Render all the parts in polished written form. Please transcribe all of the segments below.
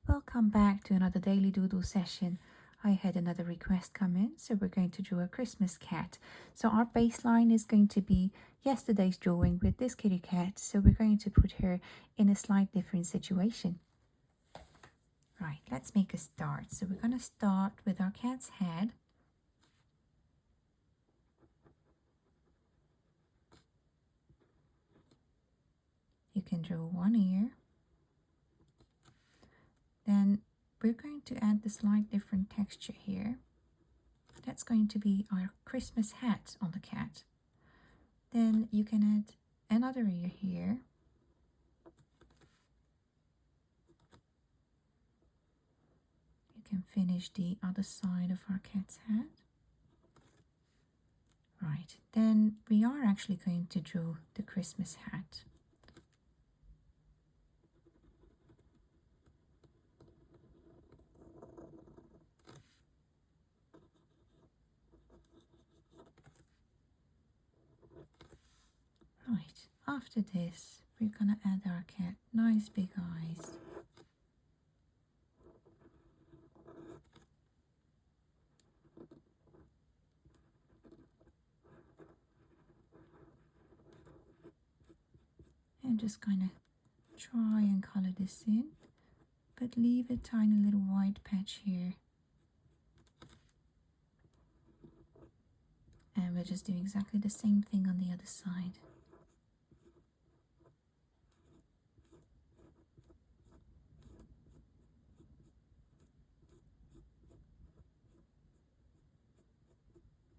Welcome back to another daily doodle session. I had another request come in, so we're going to draw a Christmas cat. So our baseline is going to be yesterday's drawing with this kitty cat, so we're going to put her in a slight different situation. Right, let's make a start. So we're going to start with our cat's head. You can draw one ear. Then we're going to add the slight different texture here. That's going to be our Christmas hat on the cat. Then you can add another ear here. You can finish the other side of our cat's head. Right, then we are actually going to draw the Christmas hat. Right, after this, we're gonna add our cat nice big eyes. And just kind of try and color this in, but leave a tiny little white patch here. And we'll just do exactly the same thing on the other side.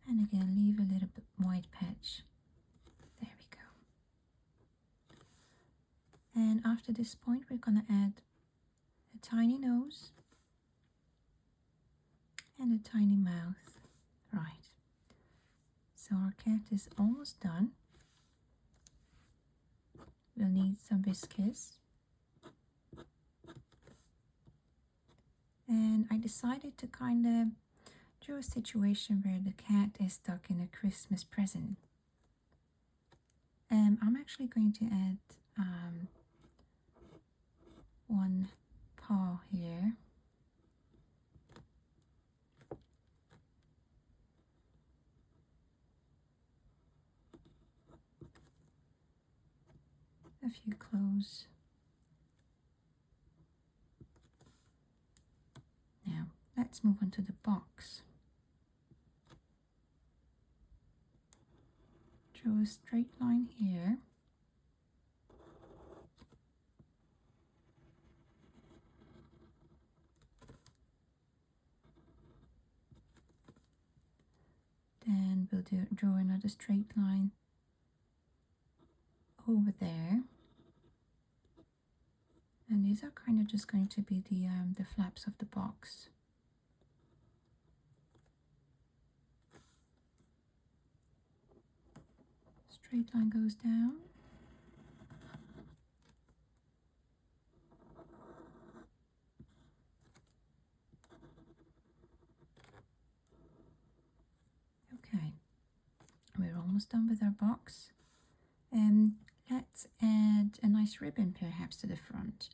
And again, leave a little bit white patch. There we go. And after this point, we're gonna add a tiny nose and a tiny mouth. Right. So our cat is almost done. We'll need some whiskers. And I decided to kind of draw a situation where the cat is stuck in a Christmas present. I'm actually going to add one paw here. A few claws. Now, let's move on to the box. Draw a straight line here. Then we'll draw another straight line over there. And these are kind of just going to be the flaps of the box. Straight line goes down. Okay, we're almost done with our box. Let's add a nice ribbon perhaps to the front.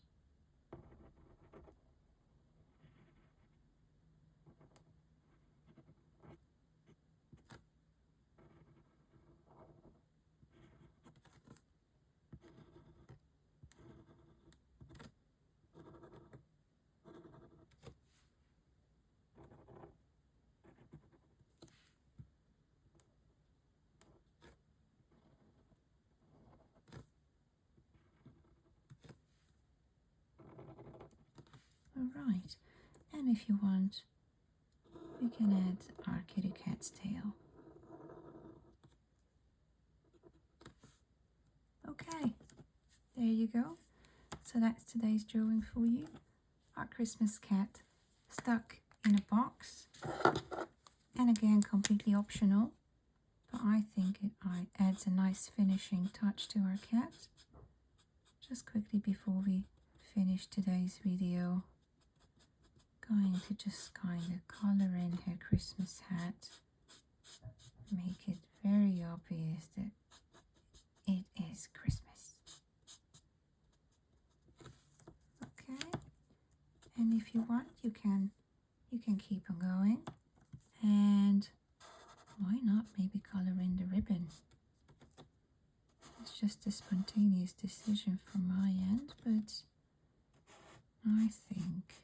Alright, and if you want, we can add our kitty cat's tail. Okay, there you go. So that's today's drawing for you. Our Christmas cat stuck in a box. And again, completely optional, but I think it adds a nice finishing touch to our cat. Just quickly before we finish today's video, going to just kind of color in her Christmas hat, make it very obvious that it is Christmas. Okay, And if you want, you can keep on going. And why not maybe color in the ribbon? It's just a spontaneous decision from my end, but I think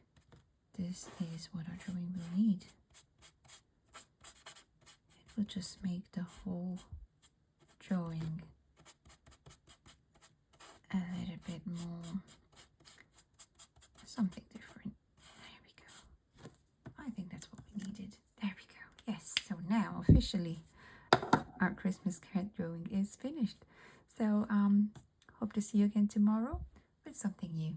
this is what our drawing will need. It will just make the whole drawing a little bit more something different. There we go. I think that's what we needed. There we go. Yes, so now officially our Christmas cat drawing is finished. So hope to see you again tomorrow with something new.